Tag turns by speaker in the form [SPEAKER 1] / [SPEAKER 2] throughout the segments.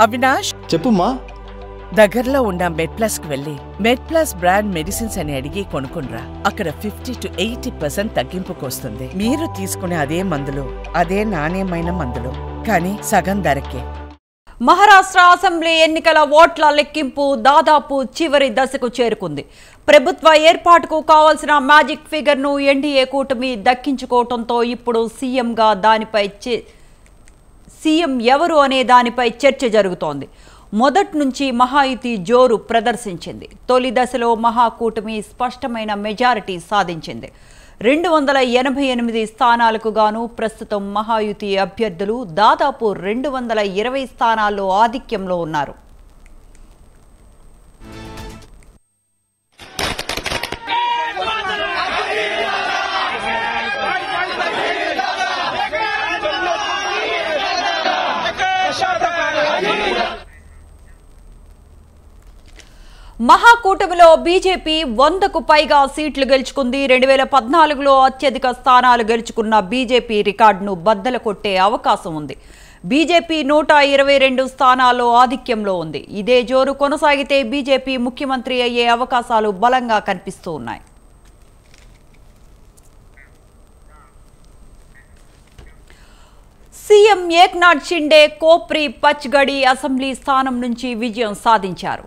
[SPEAKER 1] అవినాష్
[SPEAKER 2] చెప్పుమా.
[SPEAKER 1] దగ్గరలో ఉన్న మెడ్ప్లస్కి వెళ్ళి మెడ్ప్లస్ బ్రాండ్ మెడిసిన్స్ అని అడిగి కొనుక్కునరా. అక్కడ 50 to 80% తగ్గింపుకు వస్తుంది. మీరు తీసుకునే అదే మందులు, అదే నాణ్యమైన మందులు, కానీ సగం ధరకే.
[SPEAKER 3] మహారాష్ట్ర అసెంబ్లీ ఎన్నికల ఓట్ల లెక్కింపు దాదాపు చివరి దశకు చేరుకుంది. ప్రభుత్వ ఏర్పాటుకు కావాల్సిన మ్యాజిక్ ఫిగర్ను ఎన్డీఏ కూటమి దక్కించుకోవడంతో ఇప్పుడు సీఎం ఎవరు అనే దానిపై చర్చ జరుగుతోంది. మొదటి నుంచి మహాయుతి జోరు ప్రదర్శించింది. తొలి దశలో మహాకూటమి స్పష్టమైన మెజారిటీ సాధించింది. 288 స్థానాలకు గాను ప్రస్తుతం మహాయుతి అభ్యర్థులు దాదాపు 220 స్థానాల్లో ఆధిక్యంలో ఉన్నారు. మహాకూటమిలో బీజేపీ 100కు పైగా సీట్లు గెలుచుకుంది. 2014లో అత్యధిక స్థానాలు గెలుచుకున్న బీజేపీ రికార్డును బద్దలు కొట్టే అవకాశం ఉంది. బీజేపీ 122 స్థానాల్లో ఆధిక్యంలో ఉంది. ఇదే జోరు కొనసాగితే బీజేపీ ముఖ్యమంత్రి అయ్యే అవకాశాలు బలంగా కనిపిస్తూ ఉన్నాయి. సీఎం ఏక్నాథ్ షిండే కోప్రి పచ్గడి అసెంబ్లీ స్థానం నుంచి విజయం సాధించారు.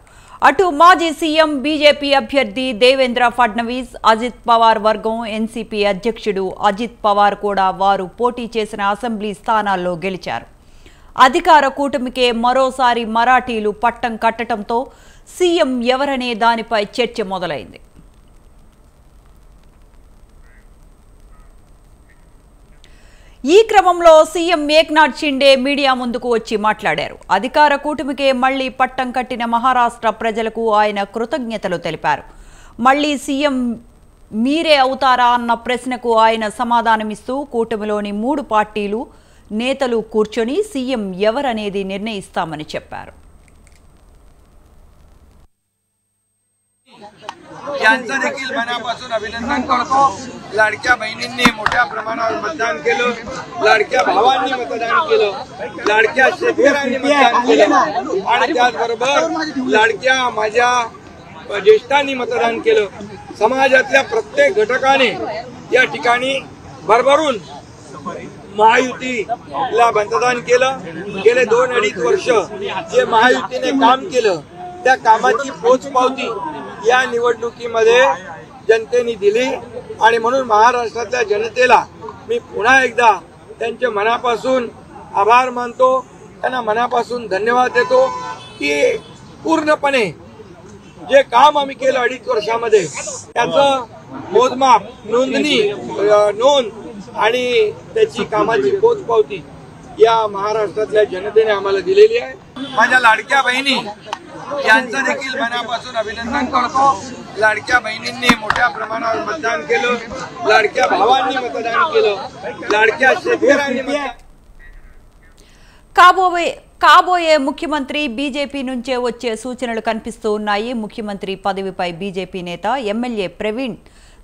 [SPEAKER 3] అటు మాజీ సీఎం బీజేపీ అభ్యర్థి దేవేంద్ర ఫడ్నవీస్, అజిత్ పవార్ వర్గం ఎన్సీపీ అధ్యక్షుడు అజిత్ పవార్ కూడా వారు పోటీ చేసిన అసెంబ్లీ స్థానాల్లో గెలిచారు. అధికార కూటమికే మరోసారి మరాఠీలు పట్టం కట్టడంతో సీఎం ఎవరనే దానిపై చర్చ మొదలైంది. ఈ క్రమంలో సీఎం ఏక్నాథ్ షిండే మీడియా ముందుకు వచ్చి మాట్లాడారు. అధికార కూటమికే మళ్లీ పట్టం కట్టిన మహారాష్ట్ర ప్రజలకు ఆయన కృతజ్ఞతలు తెలిపారు. మళ్లీ సీఎం మీరే అవుతారా అన్న ప్రశ్నకు ఆయన సమాధానమిస్తూ కూటమిలోని 3 పార్టీలు నేతలు కూర్చొని సీఎం ఎవరనేది నిర్ణయిస్తామని చెప్పారు.
[SPEAKER 4] यांचं देखील मनापासून अभिनंदन करतो. लाडक्या बहिणींनी मोठ्या प्रमाणावर मतदान केलं, लाडक्या भावांनी मतदान केलं, लाडक्या शेतकऱ्यांनी मतदान केलं आणि त्याचबरोबर लाडक्या माझ्या ज्येष्ठांनी मतदान केलं. समाजातल्या प्रत्येक घटकाने या ठिकाणी भरभरून महायुतीला मतदान केलं. गेले 2-2.5 वर्ष जे महायुतीने काम केलं त्या कामाची पोचपावती या निवडणुकीमध्ये जनतेने दिली आणि म्हणून महाराष्ट्रातल्या जनतेला मी पुन्हा एकदा त्यांच्या मनापासून आभार मानतो, त्यांना मनापासून धन्यवाद देतो की पूर्णपणे जे काम आम्ही केलं 2.5 वर्षामध्ये त्याचं मोजमाप, नोंद आणि त्याची कामाची पोचपावती या महाराष्ट्रातल्या जनतेने आम्हाला दिलेली आहे. माझ्या लाडक्या बहिणी यांचं देखील मनापासून अभिनंदन करतो. लाडक्या बहिणींनी मोठ्या प्रमाणावर मतदान केलं, लाडक्या भावांनी मतदान केलं, लाडक्या शेतकऱ्यांनी
[SPEAKER 3] కాబోయే ముఖ్యమంత్రి బీజేపీ నుంచే వచ్చే సూచనలు కనిపిస్తూ ఉన్నాయి. ముఖ్యమంత్రి పదవిపై బీజేపీ నేత ఎమ్మెల్యే ప్రవీణ్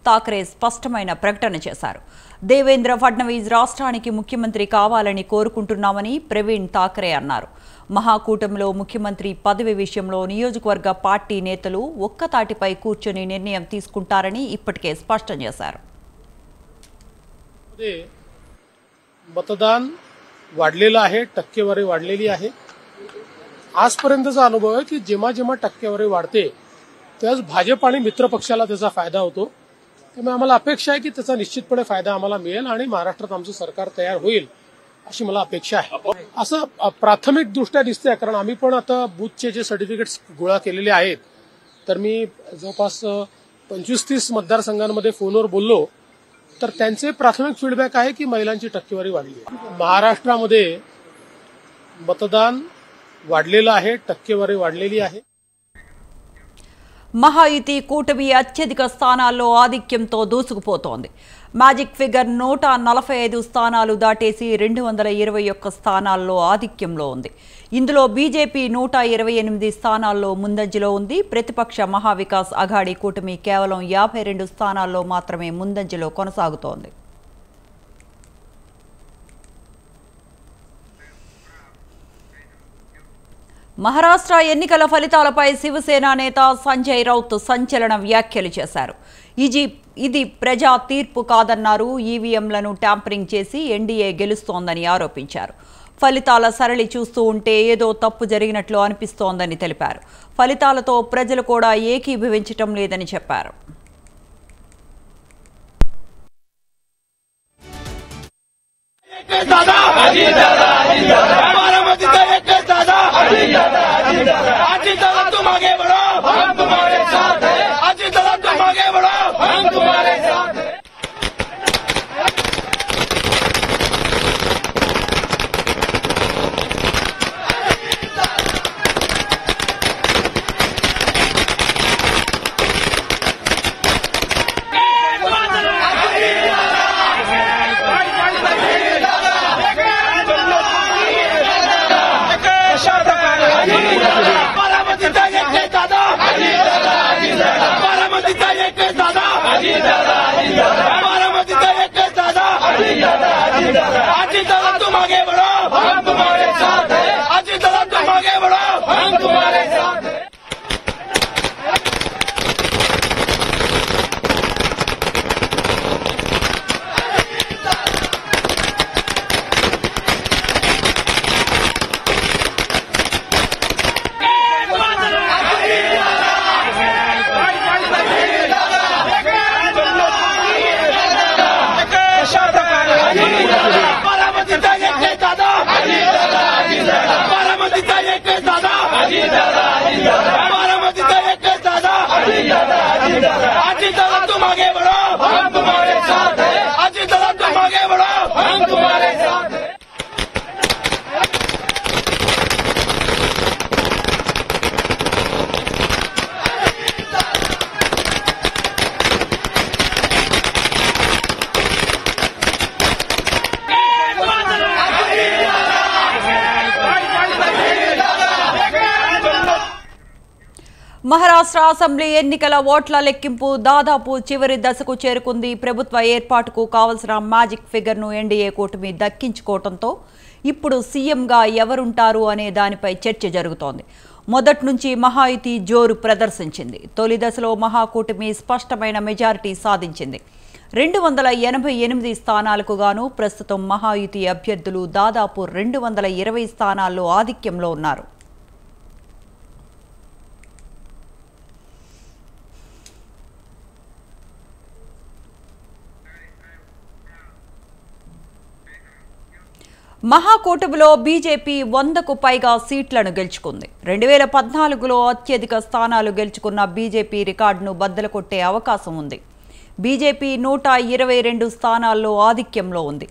[SPEAKER 3] తాకరే స్పష్టమైన ప్రకటన చేశారు. దేవేంద్ర ఫడ్నవీస్ రాష్ట్రానికి ముఖ్యమంత్రి కావాలని కోరుకుంటున్నామని ప్రవీణ్ తాకరే అన్నారు. మహాకూటమిలో ముఖ్యమంత్రి పదవి విషయంలో నియోజకవర్గ పార్టీ నేతలు ఒక్కతాటిపై కూర్చొని నిర్ణయం తీసుకుంటారని ఇప్పటికే స్పష్టం చేశారు.
[SPEAKER 5] मतदान वाढलेलं आहे, टक्केवारी वाढलेली आहे. आजपर्यंतचा अनुभव आहे की जेव्हा जेव्हा टक्केवारी वाढते त्याच भाजप आणि मित्र पक्षाला त्याचा फायदा होतो. त्यामुळे आम्हाला अपेक्षा आहे की त्याचा निश्चितपणे फायदा आम्हाला मिळेल आणि महाराष्ट्रात आमचं सरकार तयार होईल अशी मला अपेक्षा आहे. असं प्राथमिक दृष्ट्या दिसतंय, कारण आम्ही पण आता बूथचे जे सर्टिफिकेट्स गोळा केलेले आहेत तर मी जवळपास 25-30 मतदारसंघांमध्ये फोनवर बोललो तर त्यांचे प्राथमिक फीडबॅक आहे की महिलांची टक्केवारी वाढली आहे. महाराष्ट्रामध्ये मतदान वाढलेलं आहे, टक्केवारी वाढलेली आहे.
[SPEAKER 3] మహాయుతి కూటమి అత్యధిక స్థానాల్లో ఆధిక్యంతో దూసుకుపోతోంది. మ్యాజిక్ ఫిగర్ 145 స్థానాలు దాటేసి 221 స్థానాల్లో ఆధిక్యంలో ఉంది. ఇందులో బీజేపీ 128 స్థానాల్లో ముందంజలో ఉంది. ప్రతిపక్ష మహావికాస్ అఘాడీ కూటమి కేవలం 52 స్థానాల్లో మాత్రమే ముందంజలో కొనసాగుతోంది. మహారాష్ట్ర ఎన్నికల ఫలితాలపై శివసేన నేత సంజయ్ రౌత్ సంచలన వ్యాఖ్యలు చేశారు. ఇది ప్రజా తీర్పు కాదన్నారు. ఈవీఎంలను ట్యాంపరింగ్ చేసి ఎన్డీఏ గెలుస్తోందని ఆరోపించారు. ఫలితాల సరళి చూస్తూ ఉంటే ఏదో తప్పు జరిగినట్లు అనిపిస్తోందని తెలిపారు. ఫలితాలతో ప్రజలు కూడా ఏకీభవించటం లేదని చెప్పారు. మహారాష్ట్ర అసెంబ్లీ ఎన్నికల ఓట్ల లెక్కింపు దాదాపు చివరి దశకు చేరుకుంది. ప్రభుత్వ ఏర్పాటుకు కావలసిన మ్యాజిక్ ఫిగర్ను ఎన్డీఏ కూటమి దక్కించుకోవడంతో ఇప్పుడు సీఎంగా ఎవరుంటారు అనే దానిపై చర్చ జరుగుతోంది. మొదటి నుంచి మహాయుతి జోరు ప్రదర్శించింది. తొలి దశలో మహాకూటమి స్పష్టమైన మెజారిటీ సాధించింది. 288 స్థానాలకు గాను ప్రస్తుతం మహాయుతి అభ్యర్థులు దాదాపు 220 స్థానాల్లో ఆధిక్యంలో ఉన్నారు. మహాకూటమిలో బీజేపీ 100కు పైగా సీట్లను గెలుచుకుంది. 2014లో అత్యధిక స్థానాలు గెలుచుకున్న బీజేపీ రికార్డును బద్దలు కొట్టే అవకాశం ఉంది. బీజేపీ 122 స్థానాల్లో ఆధిక్యంలో ఉంది.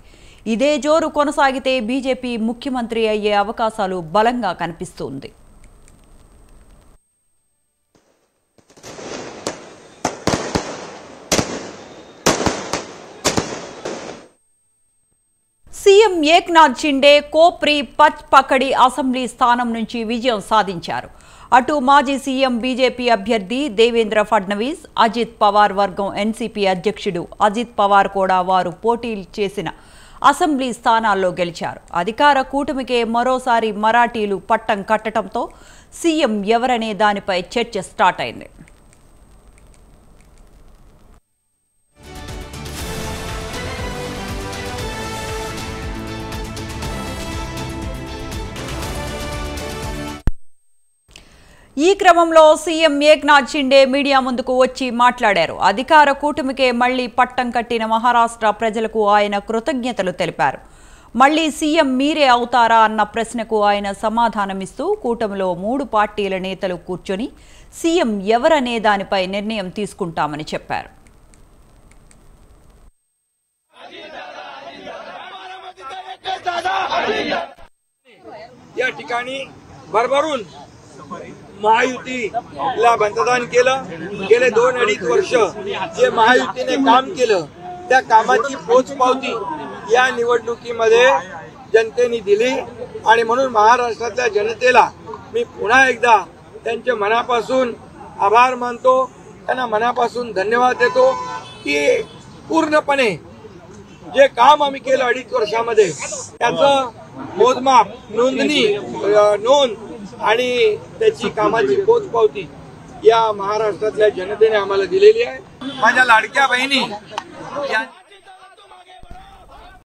[SPEAKER 3] ఇదే జోరు కొనసాగితే బీజేపీ ముఖ్యమంత్రి అయ్యే అవకాశాలు బలంగా కనిపిస్తుంది. సీఎం ఏక్నాథ్ షిండే కోప్రి పచ్పకడి అసెంబ్లీ స్థానం నుంచి విజయం సాధించారు. అటు మాజీ సీఎం బీజేపీ అభ్యర్థి దేవేంద్ర ఫడ్నవీస్, అజిత్ పవార్ వర్గం ఎన్సీపీ అధ్యక్షుడు అజిత్ పవార్ కూడా వారు పోటీ చేసిన అసెంబ్లీ స్థానాల్లో గెలిచారు. అధికార కూటమికే మరోసారి మరాఠీలు పట్టం కట్టడంతో సీఎం ఎవరనే దానిపై చర్చ స్టార్ట్ అయింది. ఈ క్రమంలో సీఎం ఏక్నాథ్ షిండే మీడియా ముందుకు వచ్చి మాట్లాడారు. అధికార కూటమికే మళ్లీ పట్టం కట్టిన మహారాష్ట్ర ప్రజలకు ఆయన కృతజ్ఞతలు తెలిపారు. మళ్లీ సీఎం మీరే అవుతారా అన్న ప్రశ్నకు ఆయన సమాధానమిస్తూ కూటమిలో 3 పార్టీల నేతలు కూర్చొని సీఎం ఎవరనే దానిపై నిర్ణయం తీసుకుంటామని చెప్పారు.
[SPEAKER 4] या ठिकाणी भरभरून महायुतीला मतदान केलं. गेले 2-2.5 वर्ष जे महायुतीने काम केलं त्या कामाची पोचपावती या निवडणुकीमध्ये जनतेने दिली आणि म्हणून महाराष्ट्रातल्या जनतेला मी पुन्हा एकदा त्यांच्या मनापासून आभार मानतो, त्यांना मनापासून धन्यवाद देतो की पूर्णपणे जे काम आम्ही केलं 2.5 वर्षामध्ये त्याचं मोजमाप नोंद आणि त्याची कामाची पोचपावती या महाराष्ट्रातल्या जनतेने आम्हाला दिलेली आहे. माझ्या लाडक्या बहिणी